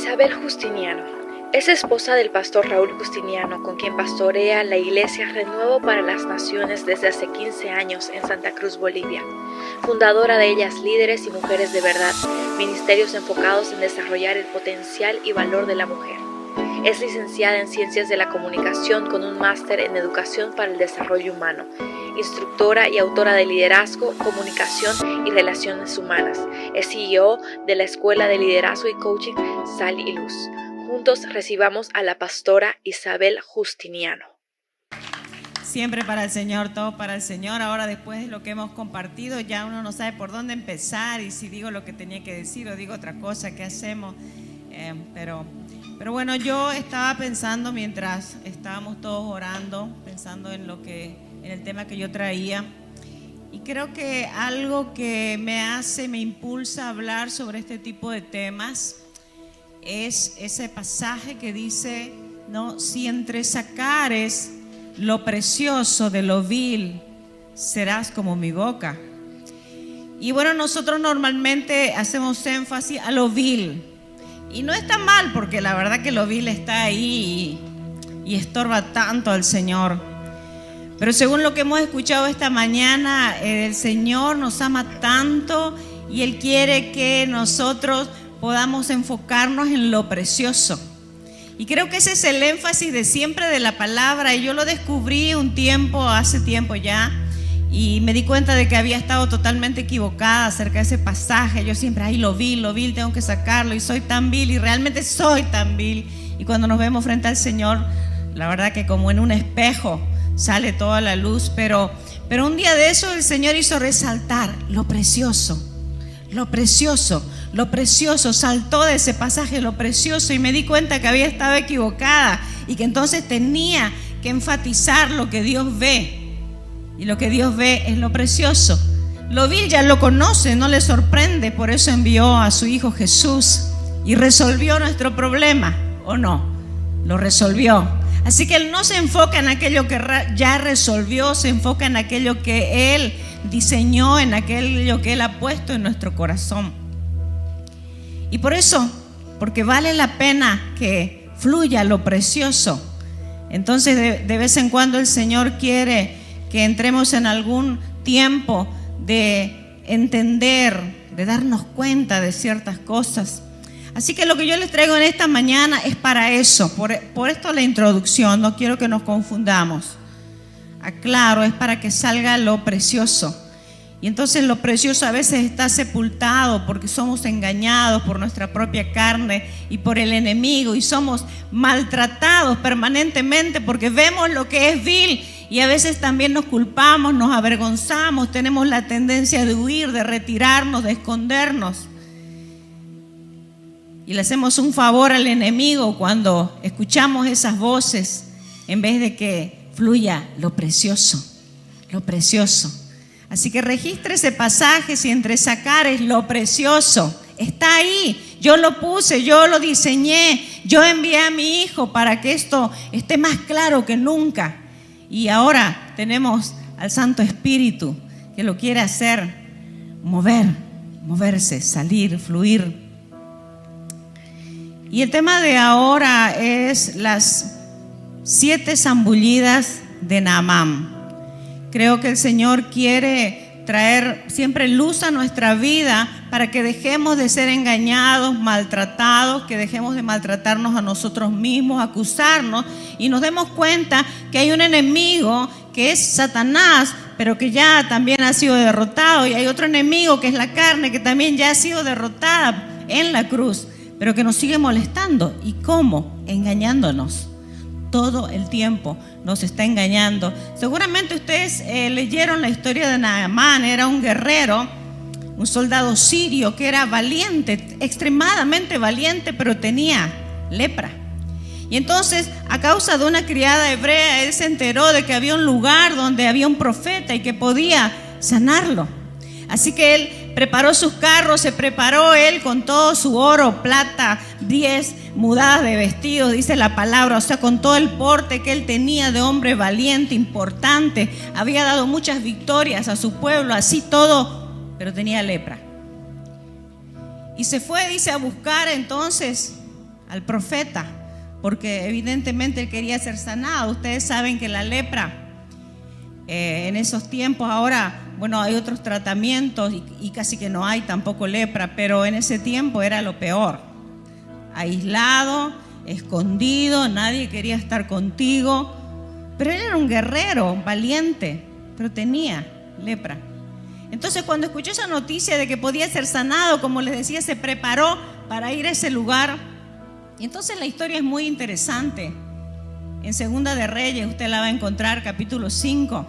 Isabel Justiniano es esposa del pastor Raúl Justiniano, con quien pastorea la Iglesia Renuevo para las Naciones desde hace 15 años en Santa Cruz, Bolivia. Fundadora de Ellas Líderes y Mujeres de Verdad, ministerios enfocados en desarrollar el potencial y valor de la mujer. Es licenciada en Ciencias de la Comunicación con un máster en Educación para el Desarrollo Humano, instructora y autora de Liderazgo, Comunicación y Relaciones Humanas. Es CEO de la Escuela de Liderazgo y Coaching Sal y Luz. Juntos recibamos a la pastora Isabel Justiniano. Siempre para el Señor, todo para el Señor. Ahora, después de lo que hemos compartido, ya uno no sabe por dónde empezar y si digo lo que tenía que decir o digo otra cosa, ¿qué hacemos? Pero bueno, yo estaba pensando mientras estábamos todos orando, pensando en el tema que yo traía, y creo que algo que me impulsa a hablar sobre este tipo de temas es ese pasaje que dice, ¿no? Si entresacares lo precioso de lo vil, serás como mi boca. Y bueno, nosotros normalmente hacemos énfasis a lo vil. Y no está mal, porque la verdad que lo vil está ahí y estorba tanto al Señor. Pero según lo que hemos escuchado esta mañana, el Señor nos ama tanto y Él quiere que nosotros podamos enfocarnos en lo precioso. Y creo que ese es el énfasis de siempre de la palabra. Y yo lo descubrí hace tiempo ya, y me di cuenta de que había estado totalmente equivocada acerca de ese pasaje. Yo siempre, lo vil, tengo que sacarlo, y soy tan vil, y realmente soy tan vil. Y cuando nos vemos frente al Señor, la verdad que como en un espejo sale toda la luz. Pero un día de eso el Señor hizo resaltar lo precioso, saltó de ese pasaje lo precioso, y me di cuenta que había estado equivocada y que entonces tenía que enfatizar lo que Dios ve. Y lo que Dios ve es lo precioso. Lo vil ya lo conoce, no le sorprende, por eso envió a su Hijo Jesús y resolvió nuestro problema, ¿o no? Lo resolvió. Así que Él no se enfoca en aquello que ya resolvió, se enfoca en aquello que Él diseñó, en aquello que Él ha puesto en nuestro corazón. Y por eso, porque vale la pena que fluya lo precioso, entonces de vez en cuando el Señor quiere que entremos en algún tiempo de entender, de darnos cuenta de ciertas cosas. Así que lo que yo les traigo en esta mañana es para eso. Por esto la introducción, no quiero que nos confundamos. Aclaro, es para que salga lo precioso. Y entonces lo precioso a veces está sepultado porque somos engañados por nuestra propia carne y por el enemigo, y somos maltratados permanentemente porque vemos lo que es vil, y a veces también nos culpamos, nos avergonzamos, tenemos la tendencia de huir, de retirarnos, de escondernos. Y le hacemos un favor al enemigo cuando escuchamos esas voces, en vez de que fluya lo precioso, lo precioso. Así que registre ese pasaje, si entresacares lo precioso. Está ahí, yo lo puse, yo lo diseñé, yo envié a mi Hijo para que esto esté más claro que nunca. Y ahora tenemos al Santo Espíritu que lo quiere hacer moverse, salir, fluir. Y el tema de ahora es las 7 zambullidas de Naamán. Creo que el Señor quiere traer siempre luz a nuestra vida para que dejemos de ser engañados, maltratados, que dejemos de maltratarnos a nosotros mismos, acusarnos, y nos demos cuenta que hay un enemigo que es Satanás, pero que ya también ha sido derrotado, y hay otro enemigo que es la carne, que también ya ha sido derrotada en la cruz, pero que nos sigue molestando. ¿Y cómo? Engañándonos. Todo el tiempo nos está engañando. Seguramente ustedes leyeron la historia de Naamán. Era un guerrero, un soldado sirio que era valiente, extremadamente valiente, pero tenía lepra. Y entonces, a causa de una criada hebrea, él se enteró de que había un lugar donde había un profeta y que podía sanarlo. Así que él preparó sus carros, se preparó él con todo su oro, plata, 10 mudadas de vestidos, dice la palabra, o sea, con todo el porte que él tenía de hombre valiente, importante, había dado muchas victorias a su pueblo, así todo, pero tenía lepra. Y se fue, dice, a buscar entonces al profeta, porque evidentemente él quería ser sanado. Ustedes saben que la lepra en esos tiempos, ahora, bueno, hay otros tratamientos y casi que no hay tampoco lepra, pero en ese tiempo era lo peor. Aislado, escondido, nadie quería estar contigo. Pero él era un guerrero, valiente, pero tenía lepra. Entonces, cuando escuchó esa noticia de que podía ser sanado, como les decía, se preparó para ir a ese lugar. Y entonces la historia es muy interesante. En Segunda de Reyes, usted la va a encontrar, capítulo 5.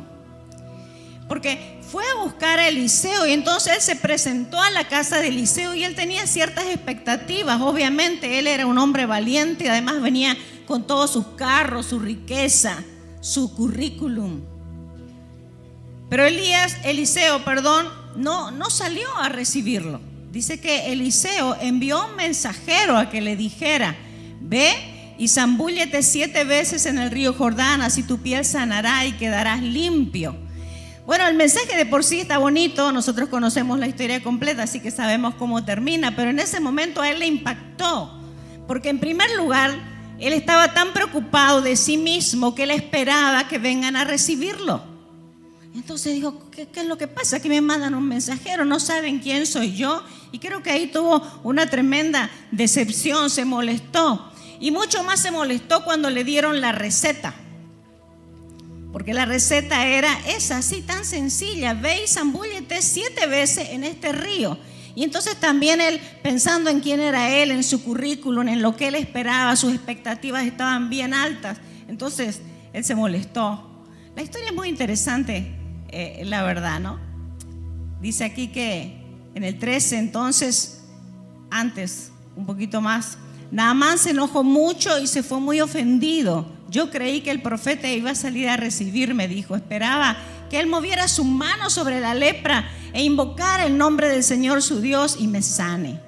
Porque fue a buscar a Eliseo y entonces él se presentó a la casa de Eliseo y él tenía ciertas expectativas. Obviamente él era un hombre valiente y además venía con todos sus carros, su riqueza, su currículum. Pero Eliseo, no salió a recibirlo. Dice que Eliseo envió un mensajero a que le dijera: ve y zambúllete 7 veces en el río Jordán, así tu piel sanará y quedarás limpio. Bueno, el mensaje de por sí está bonito, nosotros conocemos la historia completa, así que sabemos cómo termina, pero en ese momento a él le impactó, porque en primer lugar, él estaba tan preocupado de sí mismo que él esperaba que vengan a recibirlo. Entonces dijo: ¿qué es lo que pasa? Que me mandan un mensajero, no saben quién soy yo. Y creo que ahí tuvo una tremenda decepción, se molestó. Y mucho más se molestó cuando le dieron la receta. Porque la receta era esa, así tan sencilla: ve y zambúllete 7 veces en este río. Y entonces también él, pensando en quién era él, en su currículum, en lo que él esperaba, sus expectativas estaban bien altas. Entonces él se molestó. La historia es muy interesante, la verdad, ¿no? Dice aquí que en el 13, entonces, antes, un poquito más, Naamán se enojó mucho y se fue muy ofendido. Yo creí que el profeta iba a salir a recibirme, dijo. Esperaba que él moviera su mano sobre la lepra e invocara el nombre del Señor su Dios y me sane.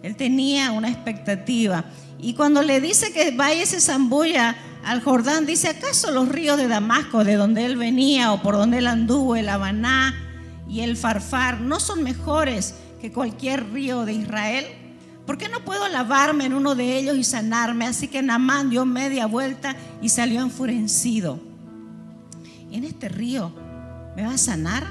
Él tenía una expectativa. Y cuando le dice que vaya y se zambulla al Jordán, dice: ¿acaso los ríos de Damasco, de donde él venía o por donde él anduvo, el Habaná y el Farfar, no son mejores que cualquier río de Israel? ¿Por qué no puedo lavarme en uno de ellos y sanarme? Así que Naamán dio media vuelta y salió enfurecido. ¿En este río me va a sanar?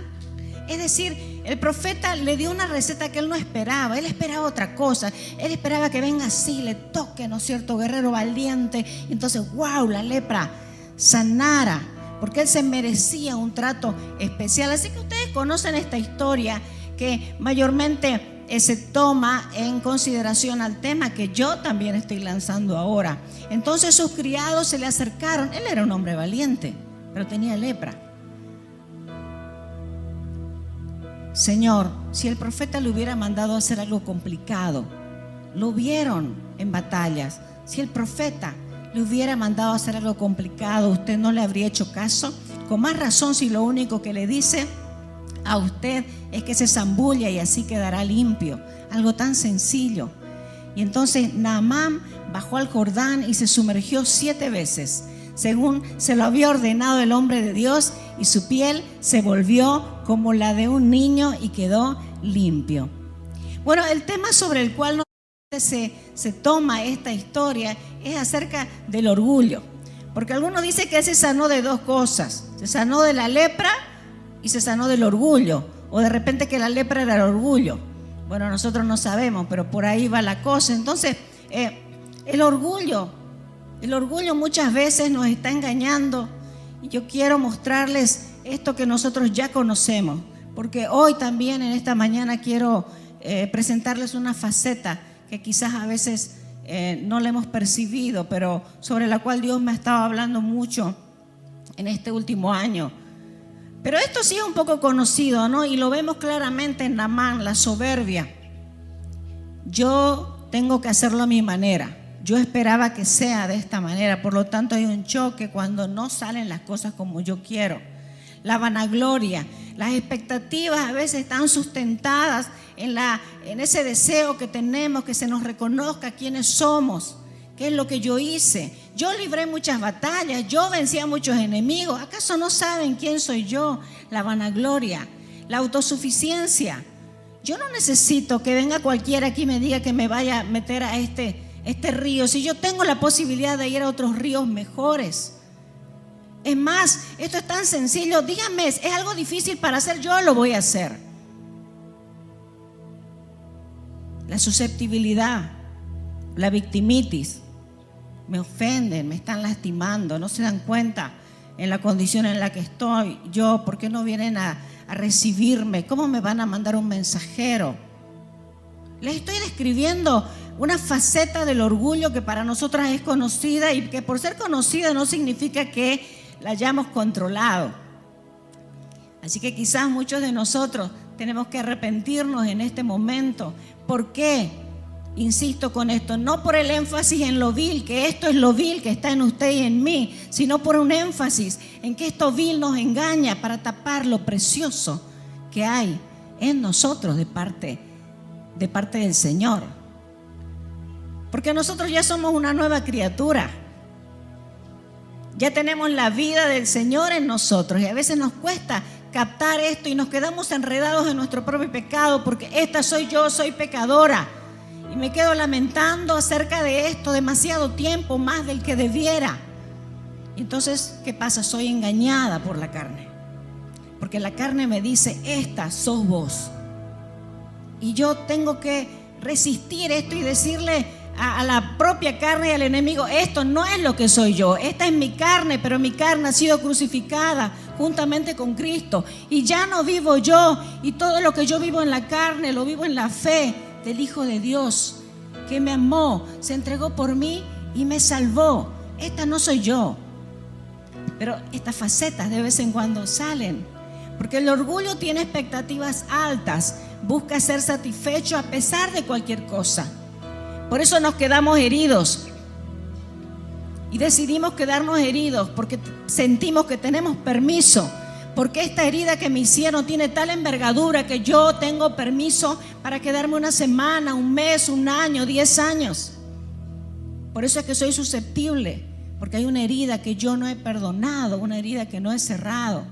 Es decir, el profeta le dio una receta que él no esperaba. Él esperaba otra cosa. Él esperaba que venga así, le toque, ¿no es cierto?, guerrero valiente. Y entonces, wow, la lepra sanara, porque él se merecía un trato especial. Así que ustedes conocen esta historia que mayormente se toma en consideración al tema que yo también estoy lanzando ahora. Entonces sus criados se le acercaron. Él era un hombre valiente, pero tenía lepra. Señor, si el profeta le hubiera mandado a hacer algo complicado, lo vieron en batallas. Si el profeta le hubiera mandado a hacer algo complicado, ¿usted no le habría hecho caso? Con más razón si lo único que le dice a usted es que se zambulla y así quedará limpio. Algo tan sencillo. Y entonces Naamán bajó al Jordán y se sumergió 7 veces, según se lo había ordenado el hombre de Dios, y su piel se volvió como la de un niño y quedó limpio. Bueno, el tema sobre el cual se toma esta historia es acerca del orgullo, porque algunos dicen que él se sanó de 2 cosas: se sanó de la lepra y se sanó del orgullo, o de repente que la lepra era el orgullo. Bueno, nosotros no sabemos, pero por ahí va la cosa. Entonces, el orgullo muchas veces nos está engañando, y yo quiero mostrarles esto que nosotros ya conocemos, porque hoy también en esta mañana quiero presentarles una faceta que quizás a veces no la hemos percibido, pero sobre la cual Dios me ha estado hablando mucho en este último año. Pero esto sí es un poco conocido, ¿no? Y lo vemos claramente en Naamán, la soberbia. Yo tengo que hacerlo a mi manera. Yo esperaba que sea de esta manera. Por lo tanto, hay un choque cuando no salen las cosas como yo quiero. La vanagloria, las expectativas a veces están sustentadas en ese deseo que tenemos, que se nos reconozca quiénes somos, qué es lo que yo hice. Yo libré muchas batallas, yo vencí a muchos enemigos. ¿Acaso no saben quién soy yo? La vanagloria, la autosuficiencia. Yo no necesito que venga cualquiera aquí y me diga que me vaya a meter a este este río si yo tengo la posibilidad de ir a otros ríos mejores? Es más, esto es tan sencillo. Díganme, ¿es algo difícil para hacer? Yo lo voy a hacer. La susceptibilidad, la victimitis, me ofenden, me están lastimando, no se dan cuenta en la condición en la que estoy yo. ¿Por qué no vienen a recibirme? ¿Cómo me van a mandar un mensajero? Les estoy describiendo una faceta del orgullo que para nosotras es conocida y que por ser conocida no significa que la hayamos controlado. Así que quizás muchos de nosotros tenemos que arrepentirnos en este momento. ¿Por qué? Insisto con esto, no por el énfasis en lo vil, que esto es lo vil que está en usted y en mí, sino por un énfasis en que esto vil nos engaña para tapar lo precioso que hay en nosotros de parte del Señor. Porque nosotros ya somos una nueva criatura. Ya tenemos la vida del Señor en nosotros y a veces nos cuesta captar esto y nos quedamos enredados en nuestro propio pecado, porque esta soy yo, soy pecadora, y me quedo lamentando acerca de esto demasiado tiempo, más del que debiera. Y entonces, ¿qué pasa? Soy engañada por la carne, porque la carne me dice: esta sos vos. Y yo tengo que resistir esto y decirle a la propia carne y al enemigo: esto no es lo que soy yo, esta es mi carne, pero mi carne ha sido crucificada juntamente con Cristo, y ya no vivo yo, y todo lo que yo vivo en la carne lo vivo en la fe del Hijo de Dios, que me amó, se entregó por mí y me salvó. Esta no soy yo. Pero estas facetas de vez en cuando salen, porque el orgullo tiene expectativas altas, busca ser satisfecho a pesar de cualquier cosa. Por eso nos quedamos heridos y decidimos quedarnos heridos, porque sentimos que tenemos permiso, porque esta herida que me hicieron tiene tal envergadura que yo tengo permiso para quedarme una semana, un mes, un año, 10 años. Por eso es que soy susceptible, porque hay una herida que yo no he perdonado, una herida que no he cerrado.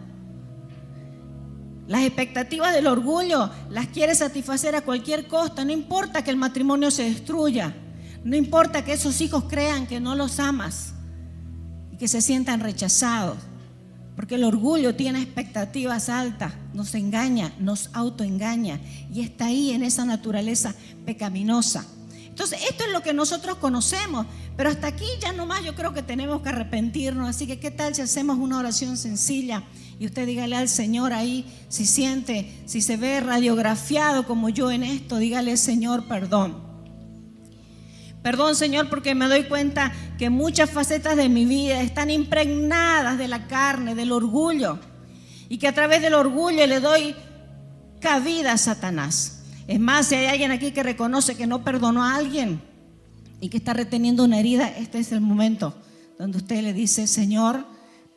Las expectativas del orgullo las quiere satisfacer a cualquier costa. No importa que el matrimonio se destruya, no importa que esos hijos crean que no los amas y que se sientan rechazados, porque el orgullo tiene expectativas altas, nos engaña, nos autoengaña y está ahí en esa naturaleza pecaminosa. Entonces, esto es lo que nosotros conocemos, pero hasta aquí ya nomás yo creo que tenemos que arrepentirnos. Así que, ¿qué tal si hacemos una oración sencilla? Y usted dígale al Señor ahí, si siente, si se ve radiografiado como yo en esto, dígale: Señor, perdón. Perdón, Señor, porque me doy cuenta que muchas facetas de mi vida están impregnadas de la carne, del orgullo, y que a través del orgullo le doy cabida a Satanás. Es más, si hay alguien aquí que reconoce que no perdonó a alguien y que está reteniendo una herida, este es el momento donde usted le dice: Señor,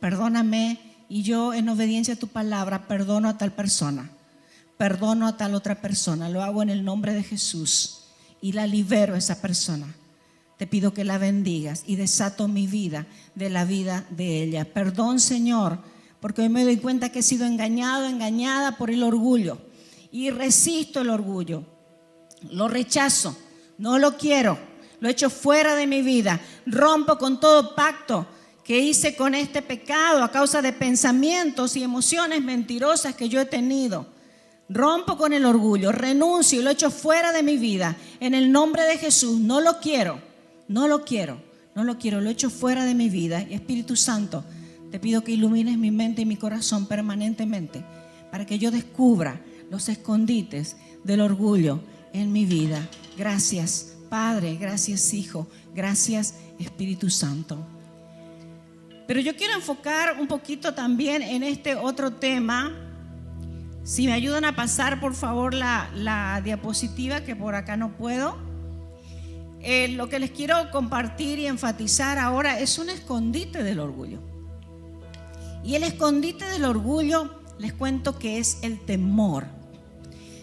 perdóname, y yo en obediencia a tu palabra perdono a tal persona, perdono a tal otra persona, lo hago en el nombre de Jesús y la libero a esa persona. Te pido que la bendigas y desato mi vida de la vida de ella. Perdón, Señor, porque hoy me doy cuenta que he sido engañado, engañada por el orgullo, y resisto el orgullo, lo rechazo, no lo quiero, lo echo fuera de mi vida, rompo con todo pacto que hice con este pecado a causa de pensamientos y emociones mentirosas que yo he tenido. Rompo con el orgullo, renuncio y lo echo fuera de mi vida en el nombre de Jesús. No lo quiero, no lo quiero, no lo quiero, lo echo fuera de mi vida. Y Espíritu Santo, te pido que ilumines mi mente y mi corazón permanentemente para que yo descubra los escondites del orgullo en mi vida. Gracias, Padre, gracias, Hijo, gracias, Espíritu Santo. Pero yo quiero enfocar un poquito también en este otro tema. Si me ayudan a pasar, por favor, la diapositiva, que por acá no puedo. Lo que les quiero compartir y enfatizar ahora es un escondite del orgullo. Y el escondite del orgullo, les cuento que es el temor.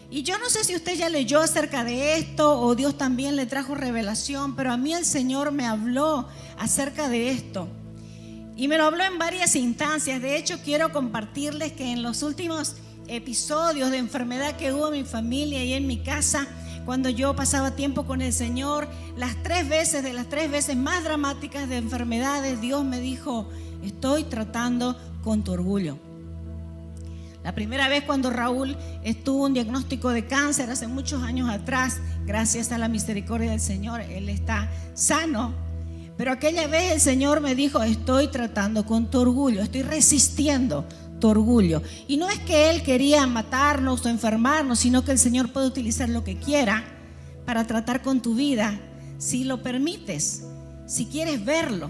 Y yo no sé si usted ya leyó acerca de esto o Dios también le trajo revelación, pero a mí el Señor me habló acerca de esto. Y me lo habló en varias instancias. De hecho, quiero compartirles que en los últimos episodios de enfermedad que hubo en mi familia y en mi casa, cuando yo pasaba tiempo con el Señor, las tres veces más dramáticas de enfermedades, Dios me dijo: estoy tratando con tu orgullo. La primera vez cuando Raúl estuvo un diagnóstico de cáncer hace muchos años atrás, gracias a la misericordia del Señor, él está sano. Pero aquella vez el Señor me dijo: estoy tratando con tu orgullo, estoy resistiendo tu orgullo. Y no es que Él quería matarnos o enfermarnos, sino que el Señor puede utilizar lo que quiera para tratar con tu vida, si lo permites, si quieres verlo.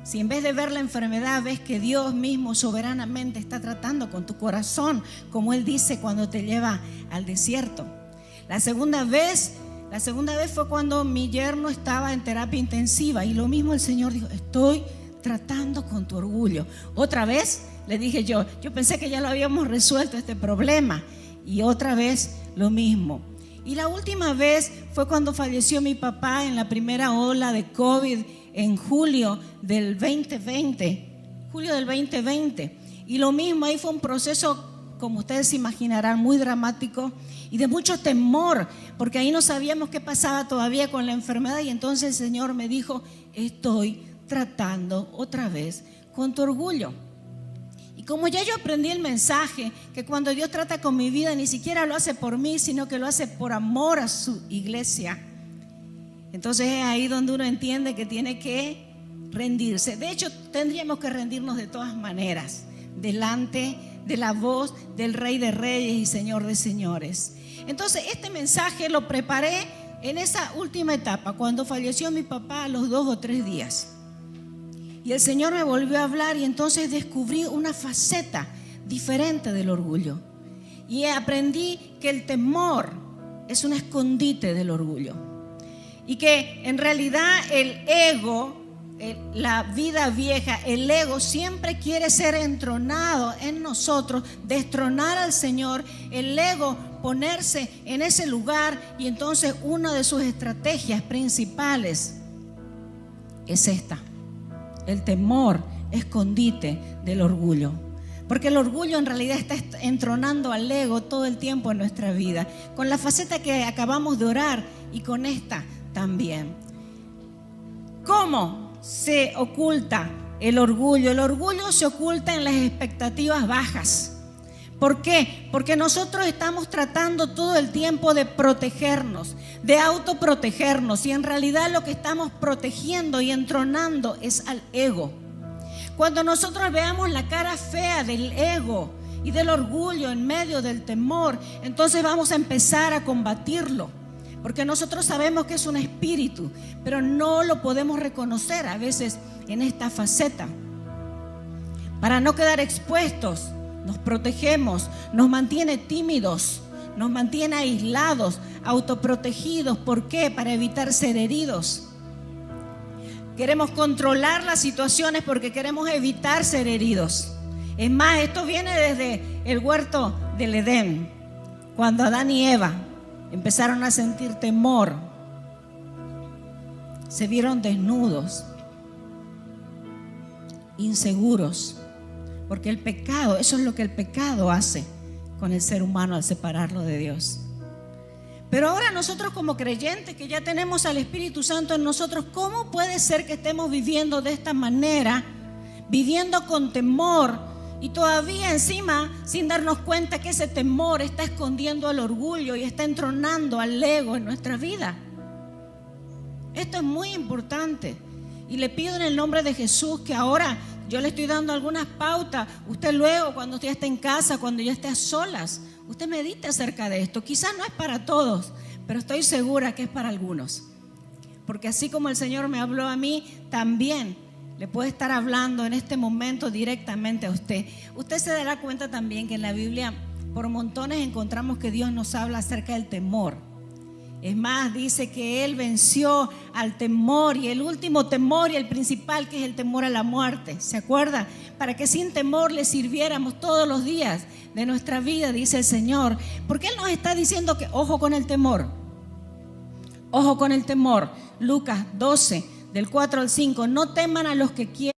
Si en vez de ver la enfermedad ves que Dios mismo soberanamente está tratando con tu corazón, como Él dice cuando te lleva al desierto. La segunda vez fue cuando mi yerno estaba en terapia intensiva, y lo mismo el Señor dijo: estoy tratando con tu orgullo. Otra vez le dije yo pensé que ya lo habíamos resuelto este problema, y otra vez lo mismo. Y la última vez fue cuando falleció mi papá en la primera ola de COVID en julio del 2020. Y lo mismo, ahí fue un proceso, como ustedes se imaginarán, muy dramático y de mucho temor, porque ahí no sabíamos qué pasaba todavía con la enfermedad. Y entonces el Señor me dijo: estoy tratando otra vez con tu orgullo. Y como ya yo aprendí el mensaje, que cuando Dios trata con mi vida, ni siquiera lo hace por mí, sino que lo hace por amor a su iglesia, entonces es ahí donde uno entiende que tiene que rendirse. De hecho, tendríamos que rendirnos de todas maneras, delante de la voz del Rey de Reyes y Señor de Señores. Entonces este mensaje lo preparé en esa última etapa, cuando falleció mi papá a los 2 o 3 días. Y el Señor me volvió a hablar, y entonces descubrí una faceta diferente del orgullo. Y aprendí que el temor es un escondite del orgullo. Y que en realidad el ego, la vida vieja, el ego siempre quiere ser entronado en nosotros, destronar al Señor, el ego ponerse en ese lugar. Y entonces una de sus estrategias principales es esta: el temor, escondite del orgullo. Porque el orgullo en realidad está entronando al ego todo el tiempo en nuestra vida, con la faceta que acabamos de orar y con esta también. ¿Cómo se oculta el orgullo? El orgullo se oculta en las expectativas bajas. ¿Por qué? Porque nosotros estamos tratando todo el tiempo de protegernos, de autoprotegernos, y en realidad lo que estamos protegiendo y entronando es al ego. Cuando nosotros veamos la cara fea del ego y del orgullo en medio del temor, entonces vamos a empezar a combatirlo, porque nosotros sabemos que es un espíritu, pero no lo podemos reconocer a veces en esta faceta. Para no quedar expuestos, nos protegemos, nos mantiene tímidos, nos mantiene aislados, autoprotegidos. ¿Por qué? Para evitar ser heridos. Queremos controlar las situaciones porque queremos evitar ser heridos. Es más, esto viene desde el huerto del Edén, cuando Adán y Eva empezaron a sentir temor, se vieron desnudos, inseguros. Porque el pecado, eso es lo que el pecado hace con el ser humano al separarlo de Dios. Pero ahora nosotros, como creyentes que ya tenemos al Espíritu Santo en nosotros, ¿cómo puede ser que estemos viviendo de esta manera, viviendo con temor, y todavía encima sin darnos cuenta que ese temor está escondiendo al orgullo y está entronando al ego en nuestra vida? Esto es muy importante, y le pido en el nombre de Jesús que ahora yo le estoy dando algunas pautas. Usted luego, cuando usted ya esté en casa, cuando ya esté a solas, usted medite acerca de esto. Quizás no es para todos, pero estoy segura que es para algunos. Porque así como el Señor me habló a mí, también le puede estar hablando en este momento directamente a usted. Usted se dará cuenta también que en la Biblia por montones encontramos que Dios nos habla acerca del temor. Es más, dice que Él venció al temor, y el último temor y el principal, que es el temor a la muerte. ¿Se acuerda? Para que sin temor le sirviéramos todos los días de nuestra vida, dice el Señor. Porque Él nos está diciendo que ojo con el temor. Ojo con el temor. Lucas 12, del 4 al 5. No teman a los que quieren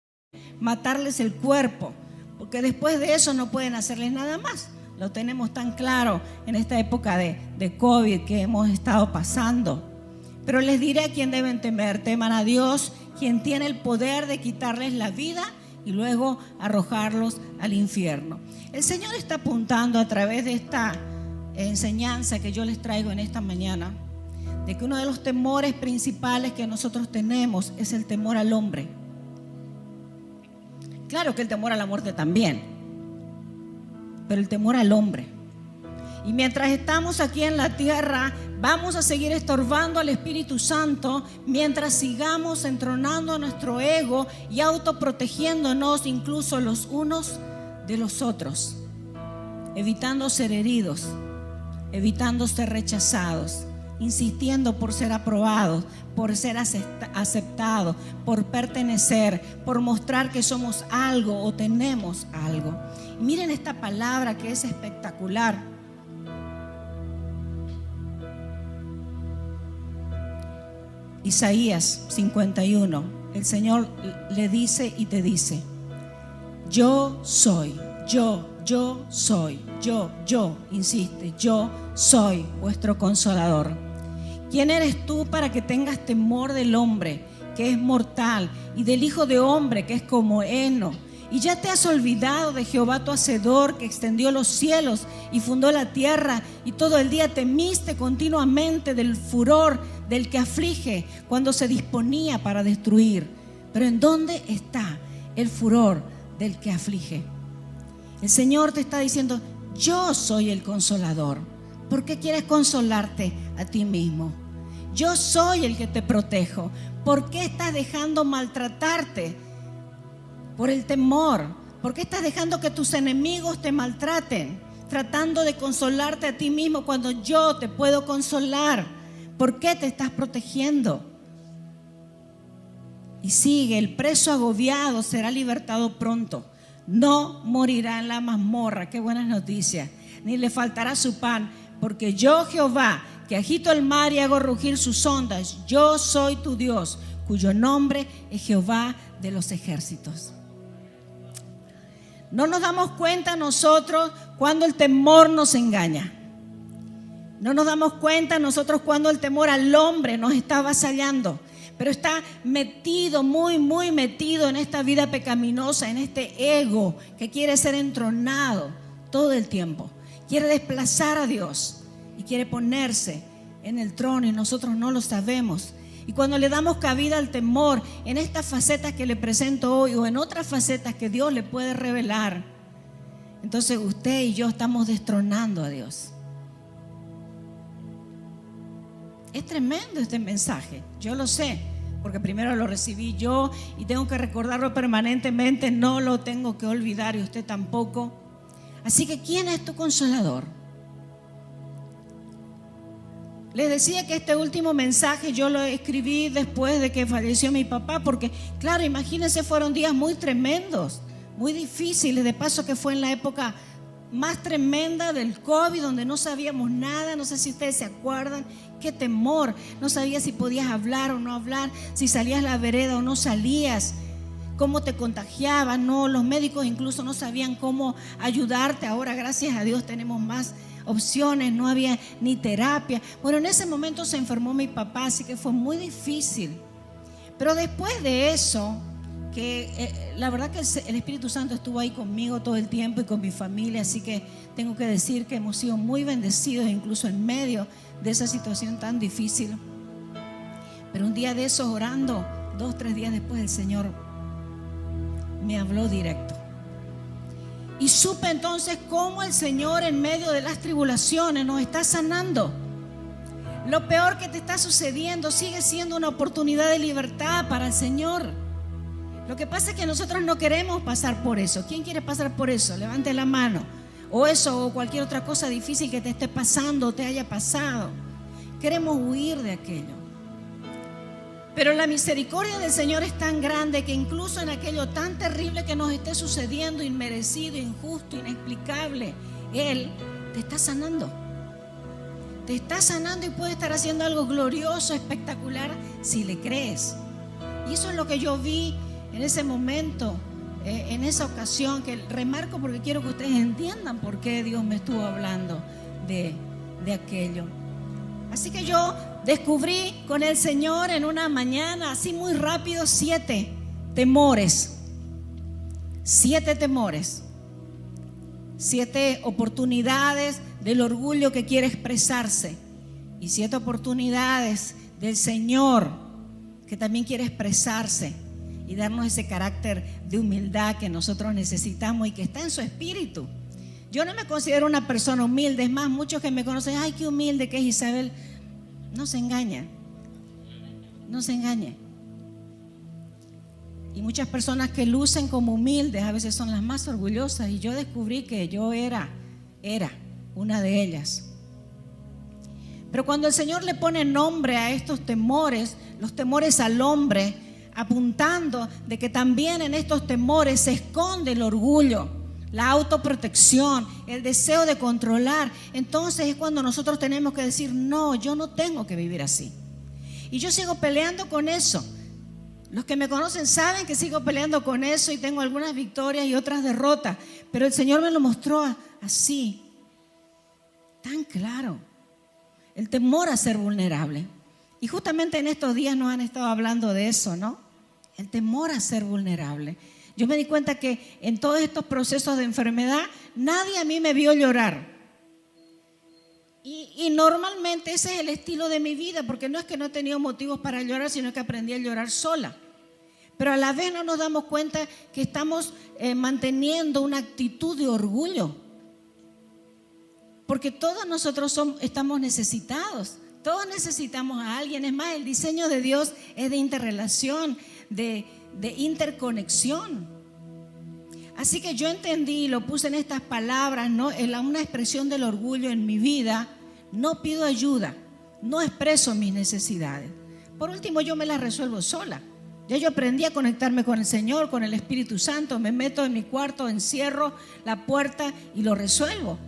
matarles el cuerpo, porque después de eso no pueden hacerles nada más. lo tenemos tan claro en esta época de COVID que hemos estado pasando. Pero les diré a quién deben temer. Teman a Dios, quien tiene el poder de quitarles la vida y luego arrojarlos al infierno. El Señor está apuntando a través de esta enseñanza que yo les traigo en esta mañana, de que uno de los temores principales que nosotros tenemos es el temor al hombre. Claro que el temor a la muerte también, pero el temor al hombre. Y mientras estamos aquí en la tierra, vamos a seguir estorbando al Espíritu Santo mientras sigamos entronando a nuestro ego y autoprotegiéndonos incluso los unos de los otros, evitando ser heridos, evitando ser rechazados, insistiendo por ser aprobados, por ser aceptados, por pertenecer, por mostrar que somos algo o tenemos algo. Y miren esta palabra que es espectacular. Isaías 51, el Señor le dice y te dice: yo soy, yo soy, yo, insiste, yo soy vuestro consolador. ¿Quién eres tú para que tengas temor del hombre, que es mortal, y del hijo de hombre, que es como heno? Y ya te has olvidado de Jehová tu hacedor, que extendió los cielos y fundó la tierra, y todo el día temiste continuamente del furor del que aflige, cuando se disponía para destruir. Pero ¿en dónde está el furor del que aflige? El Señor te está diciendo: yo soy el consolador. ¿Por qué quieres consolarte a ti mismo? Yo soy el que te protejo. ¿Por qué estás dejando maltratarte por el temor? ¿Por qué estás dejando que tus enemigos te maltraten, tratando de consolarte a ti mismo cuando yo te puedo consolar? ¿Por qué te estás protegiendo? Y sigue: el preso agobiado será libertado pronto, no morirá en la mazmorra. Qué buenas noticias. Ni le faltará su pan, porque yo, Jehová, que agito el mar y hago rugir sus ondas, yo soy tu Dios, cuyo nombre es Jehová de los ejércitos. No nos damos cuenta nosotros cuando el temor nos engaña. No nos damos cuenta nosotros cuando el temor al hombre nos está avasallando, pero está metido, muy metido en esta vida pecaminosa, en este ego que quiere ser entronado todo el tiempo. Quiere desplazar a Dios y quiere ponerse en el trono, y nosotros no lo sabemos. Y cuando le damos cabida al temor en estas facetas que le presento hoy, o en otras facetas que Dios le puede revelar, entonces usted y yo estamos destronando a Dios. Es tremendo este mensaje, yo lo sé, porque primero lo recibí yo y tengo que recordarlo permanentemente, no lo tengo que olvidar, y usted tampoco. Así que, ¿quién es tu consolador? Les decía que este último mensaje yo lo escribí después de que falleció mi papá, porque claro, imagínense, fueron días muy tremendos, muy difíciles. De paso que fue en la época más tremenda del COVID, donde no sabíamos nada. No sé si ustedes se acuerdan, qué temor. No sabías si podías hablar o no hablar, si salías a la vereda o no salías, cómo te contagiabas, no, los médicos incluso no sabían cómo ayudarte. Ahora, gracias a Dios, tenemos más opciones, no había ni terapia. Bueno, en ese momento se enfermó mi papá, así que fue muy difícil. Pero después de eso, que la verdad que el Espíritu Santo estuvo ahí conmigo todo el tiempo y con mi familia, así que tengo que decir que hemos sido muy bendecidos, incluso en medio de esa situación tan difícil. Pero un día de esos, orando, 2-3 días después, el Señor me habló directo. Y supe entonces cómo el Señor, en medio de las tribulaciones, nos está sanando. Lo peor que te está sucediendo sigue siendo una oportunidad de libertad para el Señor. Lo que pasa es que nosotros no queremos pasar por eso. ¿Quién quiere pasar por eso? Levante la mano. O eso, o cualquier otra cosa difícil que te esté pasando o te haya pasado. Queremos huir de aquello. Pero la misericordia del Señor es tan grande que incluso en aquello tan terrible que nos esté sucediendo, inmerecido, injusto, inexplicable, Él te está sanando. Te está sanando y puede estar haciendo algo glorioso, espectacular, si le crees. Y eso es lo que yo vi en ese momento, en esa ocasión, que remarco porque quiero que ustedes entiendan por qué Dios me estuvo hablando de aquello. Así que yo descubrí con el Señor en una mañana, así muy rápido, 7 temores. 7 temores. 7 oportunidades del orgullo que quiere expresarse. Y 7 oportunidades del Señor que también quiere expresarse y darnos ese carácter de humildad que nosotros necesitamos y que está en su espíritu. Yo no me considero una persona humilde, es más, muchos que me conocen, ay, qué humilde que es Isabel. No se engaña, no se engañe. Y muchas personas que lucen como humildes a veces son las más orgullosas, y yo descubrí que yo era una de ellas. Pero cuando el Señor le pone nombre a estos temores, los temores al hombre, apuntando de que también en estos temores se esconde el orgullo, la autoprotección, el deseo de controlar, entonces es cuando nosotros tenemos que decir, no, yo no tengo que vivir así. Y yo sigo peleando con eso. Los que me conocen saben que sigo peleando con eso y tengo algunas victorias y otras derrotas, pero el Señor me lo mostró así, tan claro. El temor a ser vulnerable. Y justamente en estos días nos han estado hablando de eso, ¿no? El temor a ser vulnerable. Yo me di cuenta que en todos estos procesos de enfermedad, nadie a mí me vio llorar. Y normalmente ese es el estilo de mi vida, porque no es que no he tenido motivos para llorar, sino que aprendí a llorar sola. Pero a la vez no nos damos cuenta que estamos manteniendo una actitud de orgullo. Porque todos nosotros estamos necesitados. Todos necesitamos a alguien. Es más, el diseño de Dios es de interrelación, de interconexión. Así que yo entendí y lo puse en estas palabras, ¿no? Una expresión del orgullo en mi vida. No pido ayuda, no expreso mis necesidades. Por último, yo me las resuelvo sola. Ya yo aprendí a conectarme con el Señor, con el Espíritu Santo. Me meto en mi cuarto, encierro la puerta y lo resuelvo.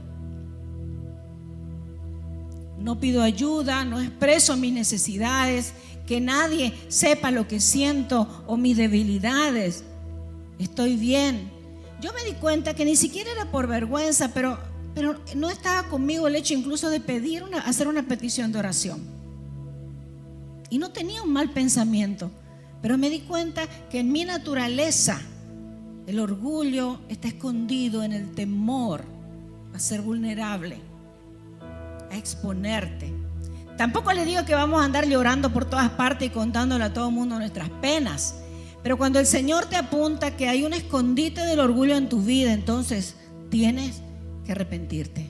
No pido ayuda, no expreso mis necesidades, que nadie sepa lo que siento o mis debilidades. Estoy bien. Yo me di cuenta que ni siquiera era por vergüenza, pero no estaba conmigo el hecho incluso de hacer una petición de oración. Y no tenía un mal pensamiento, pero me di cuenta que en mi naturaleza el orgullo está escondido en el temor a ser vulnerable, a exponerte. Tampoco le digo que vamos a andar llorando por todas partes y contándole a todo el mundo nuestras penas, pero cuando el Señor te apunta que hay un escondite del orgullo en tu vida, entonces tienes que arrepentirte.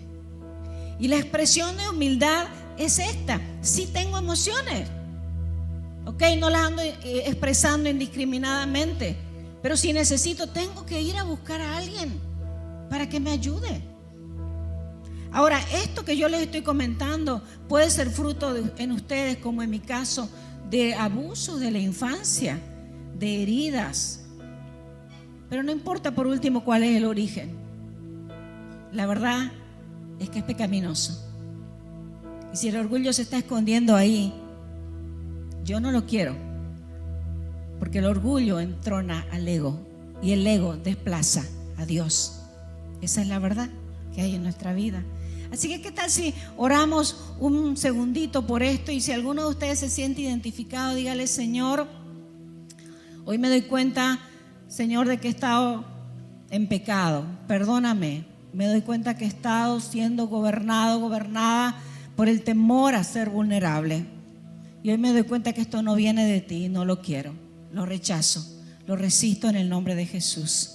Y la expresión de humildad es esta: sí tengo emociones, ok, no las ando expresando indiscriminadamente, pero si necesito, tengo que ir a buscar a alguien para que me ayude. Ahora, esto que yo les estoy comentando puede ser fruto en ustedes, como en mi caso, de abusos de la infancia, de heridas. Pero no importa por último cuál es el origen. La verdad es que es pecaminoso. Y si el orgullo se está escondiendo ahí, yo no lo quiero. Porque el orgullo entrona al ego y el ego desplaza a Dios. Esa es la verdad que hay en nuestra vida. Así que, ¿qué tal si oramos un segundito por esto? Y si alguno de ustedes se siente identificado, dígale: Señor, hoy me doy cuenta, Señor, de que he estado en pecado. Perdóname. Me doy cuenta que he estado siendo gobernada por el temor a ser vulnerable. Y hoy me doy cuenta que esto no viene de ti, no lo quiero. Lo rechazo, lo resisto en el nombre de Jesús.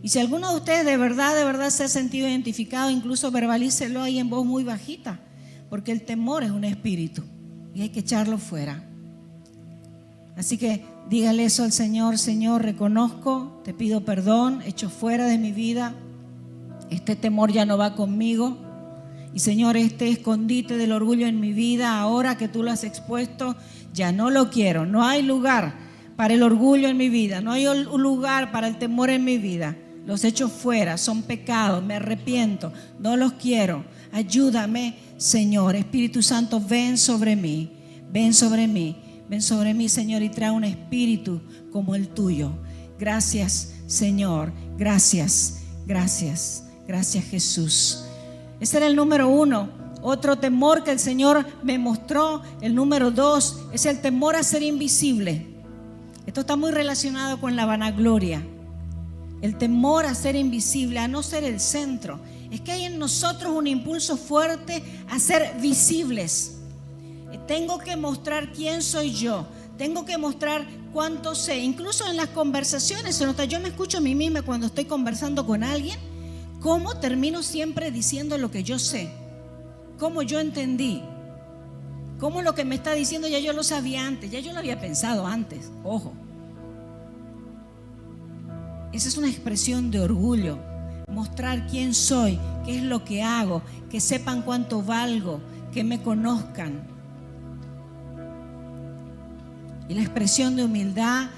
Y si alguno de ustedes de verdad se ha sentido identificado, incluso verbalícelo ahí en voz muy bajita, porque el temor es un espíritu y hay que echarlo fuera. Así que dígale eso al Señor: Señor, reconozco, te pido perdón, echo fuera de mi vida, este temor ya no va conmigo. Y Señor, este escondite del orgullo en mi vida, ahora que tú lo has expuesto, ya no lo quiero. No hay lugar para el orgullo en mi vida, no hay un lugar para el temor en mi vida. Los echo fuera, son pecados, me arrepiento, no los quiero. Ayúdame, Señor. Espíritu Santo, ven sobre mí, ven sobre mí, ven sobre mí, Señor, y trae un espíritu como el tuyo. Gracias, Señor. Gracias, gracias, gracias Jesús. Ese era el número 1. Otro temor que el Señor me mostró, el número 2, es el temor a ser invisible. Esto está muy relacionado con la vanagloria. El temor a ser invisible, a no ser el centro. Es que hay en nosotros un impulso fuerte a ser visibles. Tengo que mostrar quién soy yo. Tengo que mostrar cuánto sé. Incluso en las conversaciones se nota. Yo me escucho a mí misma cuando estoy conversando con alguien, cómo termino siempre diciendo lo que yo sé, cómo yo entendí, cómo lo que me está diciendo ya yo lo sabía antes, ya yo lo había pensado antes. Ojo. Esa es una expresión de orgullo. Mostrar quién soy, qué es lo que hago, que sepan cuánto valgo, que me conozcan. Y la expresión de humildad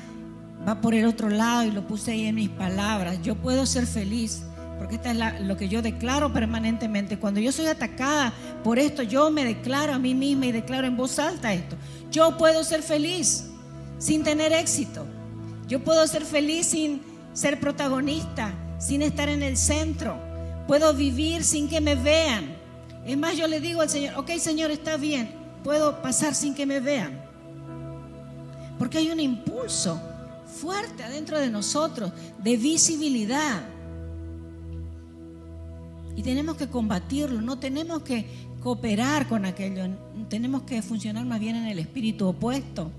va por el otro lado, y lo puse ahí en mis palabras. Yo puedo ser feliz, porque esta es lo que yo declaro permanentemente. Cuando yo soy atacada por esto, yo me declaro a mí misma y declaro en voz alta esto. Yo puedo ser feliz sin tener éxito. Yo puedo ser feliz sin ser protagonista, sin estar en el centro. Puedo vivir sin que me vean. Es más, yo le digo al Señor, ok Señor, está bien, puedo pasar sin que me vean. Porque hay un impulso fuerte adentro de nosotros de visibilidad. Y tenemos que combatirlo, no tenemos que cooperar con aquello, tenemos que funcionar más bien en el espíritu opuesto.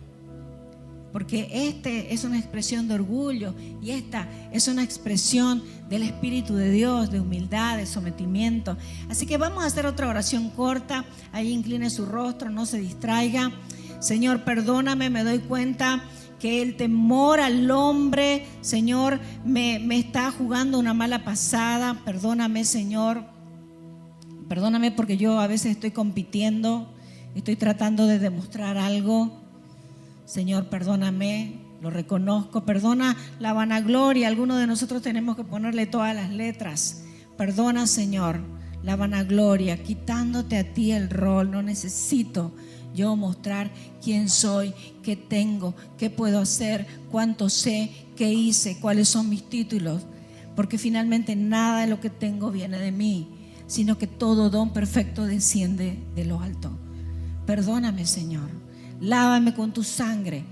Porque este es una expresión de orgullo y esta es una expresión del Espíritu de Dios, de humildad, de sometimiento. Así que vamos a hacer otra oración corta. Ahí incline su rostro, no se distraiga. Señor, perdóname, me doy cuenta que el temor al hombre, Señor, me está jugando una mala pasada. Perdóname, Señor. Perdóname porque yo a veces estoy compitiendo, estoy tratando de demostrar algo. Señor, perdóname, lo reconozco. Perdona la vanagloria. Algunos de nosotros tenemos que ponerle todas las letras. Perdona, Señor, la vanagloria, quitándote a ti el rol. No necesito yo mostrar quién soy, qué tengo, qué puedo hacer, cuánto sé, qué hice, cuáles son mis títulos. Porque finalmente nada de lo que tengo viene de mí, sino que todo don perfecto desciende de lo alto. Perdóname, Señor. Lávame con tu sangre,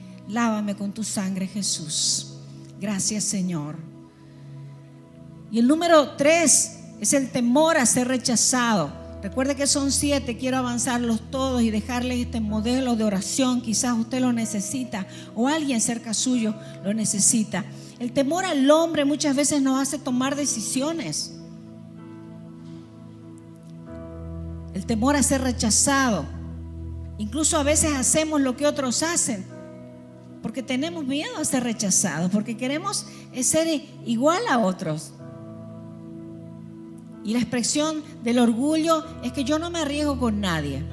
Jesús. Gracias, Señor. Y el número 3 es el temor a ser rechazado. Recuerde que son 7, quiero avanzarlos todos y dejarles este modelo de oración. Quizás usted lo necesita o alguien cerca suyo lo necesita. El temor al hombre muchas veces nos hace tomar decisiones. El temor a ser rechazado. Incluso a veces hacemos lo que otros hacen porque tenemos miedo a ser rechazados, porque queremos ser igual a otros. Y la expresión del orgullo es que yo no me arriesgo con nadie.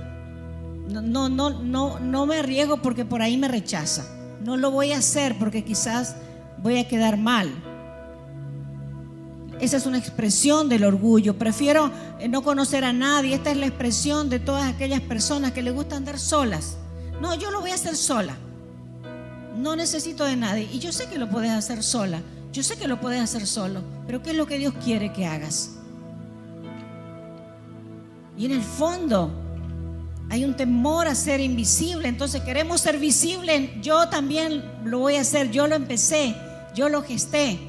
No me arriesgo porque por ahí me rechaza. No lo voy a hacer porque quizás voy a quedar mal. Esa es una expresión del orgullo. Prefiero no conocer a nadie. Esta es la expresión de todas aquellas personas que les gusta andar solas. No, yo lo voy a hacer sola. No necesito de nadie. Y yo sé que lo puedes hacer sola. Yo sé que lo puedes hacer solo. Pero ¿qué es lo que Dios quiere que hagas? Y en el fondo hay un temor a ser invisible. Entonces queremos ser visibles. Yo también lo voy a hacer. Yo lo empecé. Yo lo gesté.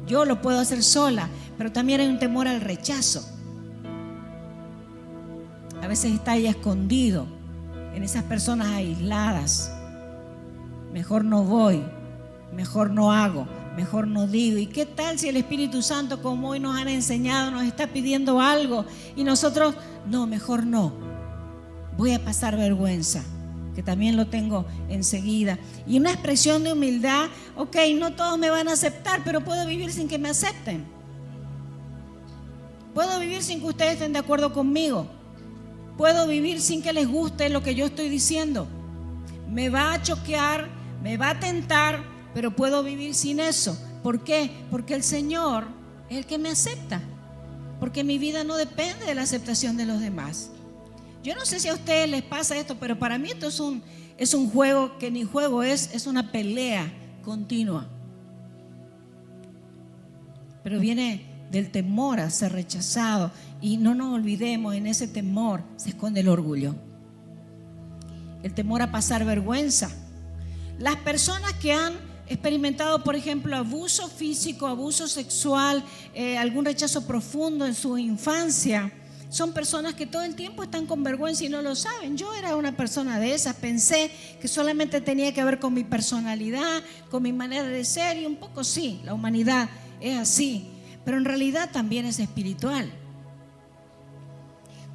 Yo lo puedo hacer sola, pero también hay un temor al rechazo. A veces está ahí escondido en esas personas aisladas. Mejor no voy, mejor no hago, mejor no digo. ¿Y qué tal si el Espíritu Santo, como hoy nos han enseñado, nos está pidiendo algo y nosotros, no, mejor no? Voy a pasar vergüenza, que también lo tengo enseguida. Y una expresión de humildad, ok, no todos me van a aceptar, pero puedo vivir sin que me acepten. Puedo vivir sin que ustedes estén de acuerdo conmigo. Puedo vivir sin que les guste lo que yo estoy diciendo. Me va a choquear, me va a tentar, pero puedo vivir sin eso. ¿Por qué? Porque el Señor es el que me acepta. Porque mi vida no depende de la aceptación de los demás. Yo no sé si a ustedes les pasa esto, pero para mí esto es un juego que ni juego es una pelea continua. pero viene del temor a ser rechazado. Y no nos olvidemos, en ese temor se esconde el orgullo, el temor a pasar vergüenza. Las personas que han experimentado, por ejemplo, abuso físico, abuso sexual, algún rechazo profundo en su infancia, son personas que todo el tiempo están con vergüenza y no lo saben. Yo era una persona de esas, pensé que solamente tenía que ver con mi personalidad, con mi manera de ser, y un poco sí, la humanidad es así, pero en realidad también es espiritual.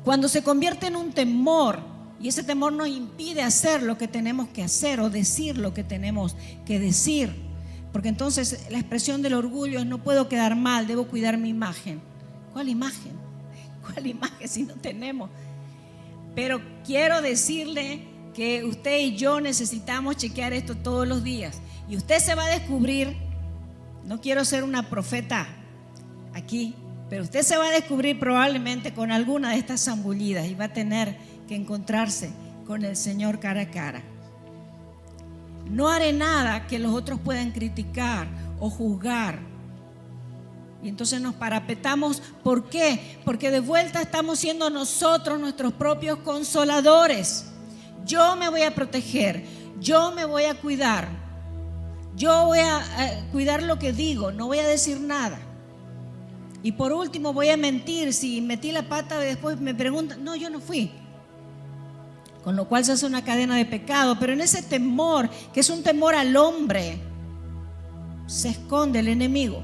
Cuando se convierte en un temor, y ese temor nos impide hacer lo que tenemos que hacer o decir lo que tenemos que decir, porque entonces la expresión del orgullo es: no puedo quedar mal, debo cuidar mi imagen. ¿Cuál imagen? ¿Cuál imagen si no tenemos? Pero quiero decirle que usted y yo necesitamos chequear esto todos los días, y usted se va a descubrir, no quiero ser una profeta aquí, pero usted se va a descubrir probablemente con alguna de estas zambullidas y va a tener que encontrarse con el Señor cara a cara. No haré nada que los otros puedan criticar o juzgar. Y entonces nos parapetamos. ¿Por qué? Porque de vuelta estamos siendo nosotros nuestros propios consoladores. Yo me voy a proteger, yo me voy a cuidar, yo voy a cuidar lo que digo, no voy a decir nada. Y por último voy a mentir. Si metí la pata y después me preguntan, no, yo no fui. Con lo cual se hace una cadena de pecado. Pero en ese temor, que es un temor al hombre, se esconde el enemigo,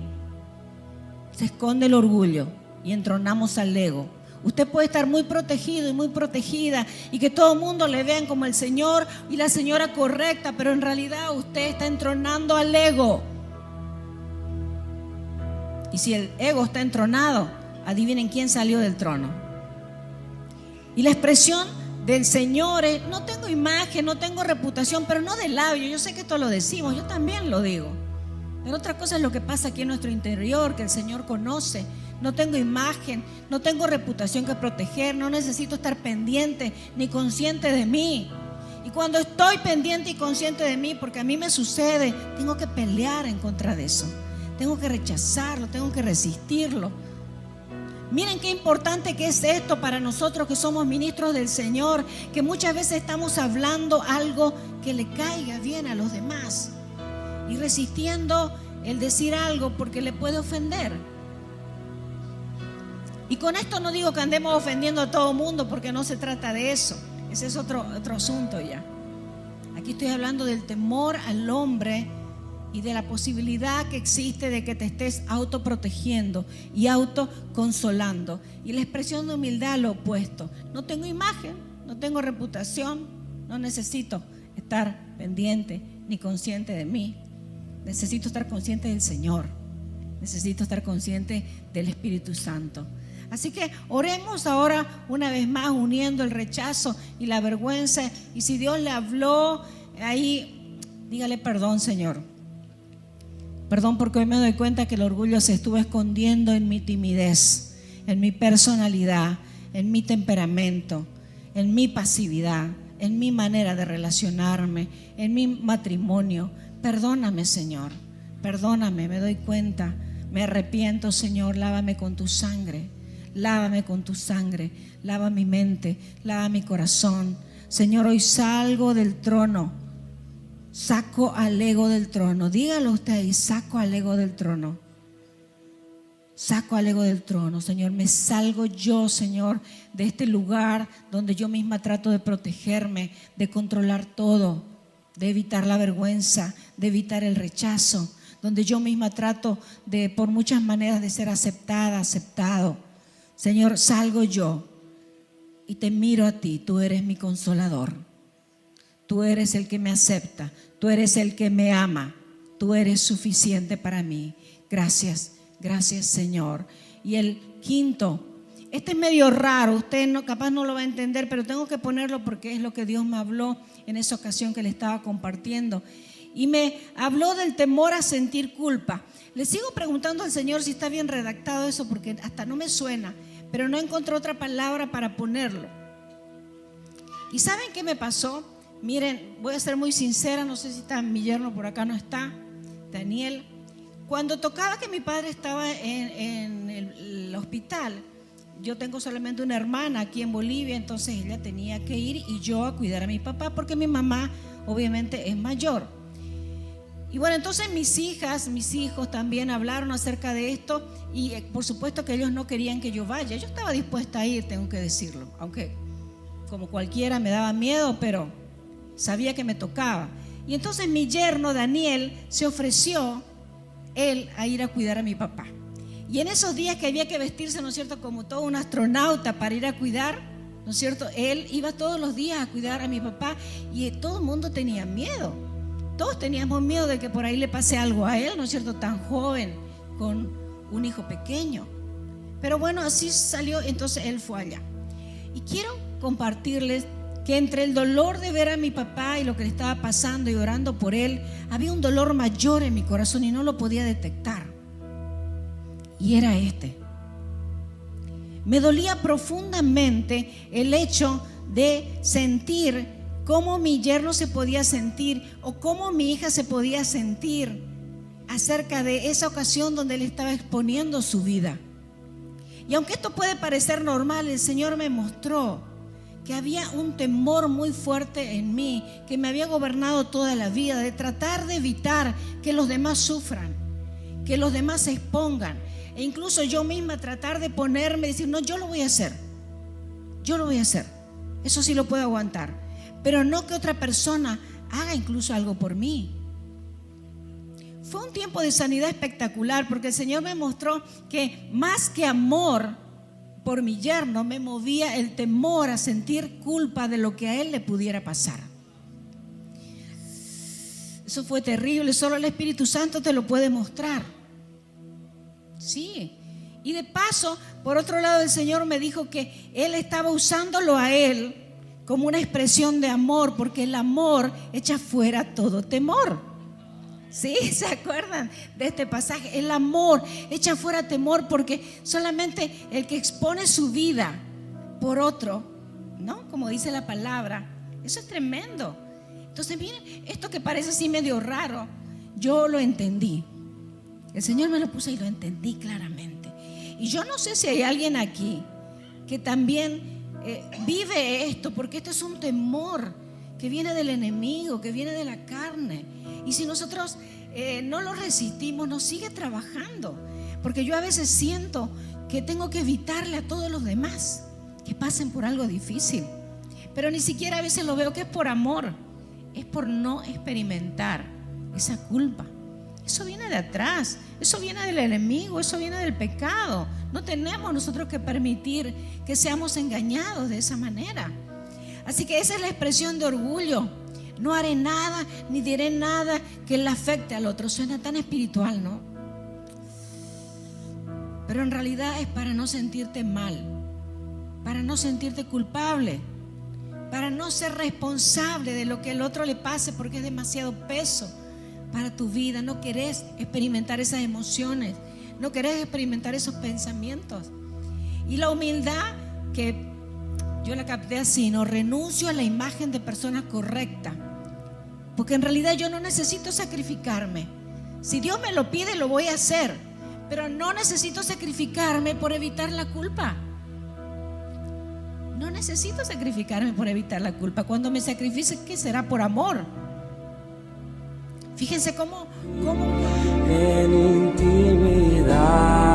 se esconde el orgullo y entronamos al ego. Usted puede estar muy protegido y muy protegida y que todo el mundo le vean como el señor y la señora correcta, pero en realidad usted está entronando al ego. Y si el ego está entronado, adivinen quién salió del trono. Y la expresión del Señor es: no tengo imagen, no tengo reputación, pero no de labio. Yo sé que esto lo decimos, yo también lo digo, pero otra cosa es lo que pasa aquí en nuestro interior, que el Señor conoce. No tengo imagen, no tengo reputación que proteger, no necesito estar pendiente ni consciente de mí. Y cuando estoy pendiente y consciente de mí, porque a mí me sucede, tengo que pelear en contra de eso, tengo que rechazarlo, tengo que resistirlo. Miren qué importante que es esto para nosotros que somos ministros del Señor, que muchas veces estamos hablando algo que le caiga bien a los demás y resistiendo el decir algo porque le puede ofender. Y con esto no digo que andemos ofendiendo a todo mundo, porque no se trata de eso. Ese es otro asunto ya. Aquí estoy hablando del temor al hombre y de la posibilidad que existe de que te estés autoprotegiendo y autoconsolando. Y la expresión de humildad, lo opuesto. No tengo imagen, no tengo reputación, no necesito estar pendiente ni consciente de mí. Necesito estar consciente del Señor. Necesito estar consciente del Espíritu Santo. Así que oremos ahora una vez más, uniendo el rechazo y la vergüenza. Y si Dios le habló ahí, dígale: perdón, Señor. Perdón, porque hoy me doy cuenta que el orgullo se estuvo escondiendo en mi timidez, en mi personalidad, en mi temperamento, en mi pasividad, en mi manera de relacionarme, en mi matrimonio. Perdóname, Señor. Perdóname, me doy cuenta. Me arrepiento, Señor. Lávame con tu sangre. Lávame con tu sangre. Lava mi mente, lava mi corazón. Señor, hoy salgo del trono. Saco al ego del trono. Dígalo usted ahí: saco al ego del trono. Saco al ego del trono, Señor. Me salgo yo, Señor, de este lugar donde yo misma trato de protegerme, de controlar todo, de evitar la vergüenza, de evitar el rechazo, donde yo misma trato de, por muchas maneras, de ser aceptada, aceptado. Señor, salgo yo y te miro a ti. Tú eres mi consolador. Tú eres el que me acepta. Tú eres el que me ama. Tú eres suficiente para mí. Gracias, gracias, Señor. Y el quinto, este es medio raro, usted capaz no lo va a entender, pero tengo que ponerlo porque es lo que Dios me habló en esa ocasión que le estaba compartiendo. Y me habló del temor a sentir culpa. Le sigo preguntando al Señor si está bien redactado eso, porque hasta no me suena, pero no encontré otra palabra para ponerlo. ¿Y saben qué me pasó? Miren, voy a ser muy sincera, no sé si está mi yerno por acá, no está, Daniel. Cuando tocaba que mi padre estaba en el hospital, yo tengo solamente una hermana aquí en Bolivia, entonces ella tenía que ir y yo a cuidar a mi papá porque mi mamá obviamente es mayor. Y bueno, entonces mis hijos también hablaron acerca de esto y por supuesto que ellos no querían que yo vaya. Yo estaba dispuesta a ir, tengo que decirlo, aunque como cualquiera me daba miedo, pero sabía que me tocaba. Y entonces mi yerno Daniel se ofreció él a ir a cuidar a mi papá. Y en esos días que había que vestirse, ¿no es cierto?, como todo un astronauta para ir a cuidar, ¿no es cierto?, él iba todos los días a cuidar a mi papá y todo el mundo tenía miedo. Todos teníamos miedo de que por ahí le pase algo a él, ¿no es cierto?, tan joven, con un hijo pequeño. Pero bueno, así salió, entonces él fue allá. Y quiero compartirles que entre el dolor de ver a mi papá y lo que le estaba pasando y orando por él, había un dolor mayor en mi corazón y no lo podía detectar. Y era este. Me dolía profundamente el hecho de sentir cómo mi yerno se podía sentir o cómo mi hija se podía sentir acerca de esa ocasión donde él estaba exponiendo su vida. Y aunque esto puede parecer normal, el Señor me mostró que había un temor muy fuerte en mí, que me había gobernado toda la vida, de tratar de evitar que los demás sufran, que los demás se expongan, e incluso yo misma tratar de ponerme y decir, no, yo lo voy a hacer, eso sí lo puedo aguantar, pero no que otra persona haga incluso algo por mí. Fue un tiempo de sanidad espectacular porque el Señor me mostró que más que amor por mi yerno, me movía el temor a sentir culpa de lo que a él le pudiera pasar. Eso fue terrible, solo el Espíritu Santo te lo puede mostrar. Sí. Y de paso, por otro lado, el Señor me dijo que Él estaba usándolo a él como una expresión de amor, porque el amor echa fuera todo temor. ¿Sí? ¿Se acuerdan de este pasaje? El amor echa fuera temor, porque solamente el que expone su vida por otro, ¿no?, como dice la palabra, eso es tremendo. Entonces miren, esto que parece así medio raro, yo lo entendí. El Señor me lo puso y lo entendí claramente. Y yo no sé si hay alguien aquí que también vive esto, porque esto es un temor que viene del enemigo, que viene de la carne. Y si nosotros no lo resistimos, nos sigue trabajando. Porque yo a veces siento que tengo que evitarle a todos los demás que pasen por algo difícil. Pero ni siquiera a veces lo veo que es por amor, es por no experimentar esa culpa. Eso viene de atrás, eso viene del enemigo, eso viene del pecado. No tenemos nosotros que permitir que seamos engañados de esa manera. Así que esa es la expresión de orgullo. No haré nada ni diré nada que le afecte al otro. Suena tan espiritual, ¿no? Pero en realidad es para no sentirte mal, para no sentirte culpable, para no ser responsable de lo que al otro le pase, porque es demasiado peso para tu vida. No querés experimentar esas emociones, no querés experimentar esos pensamientos. Y la humildad, que yo la capté así, no renuncio a la imagen de persona correcta, porque en realidad yo no necesito sacrificarme. Si Dios me lo pide, lo voy a hacer, pero no necesito sacrificarme por evitar la culpa. No necesito sacrificarme por evitar la culpa. Cuando me sacrifique, ¿qué será? Por amor. Fíjense cómo en intimidad.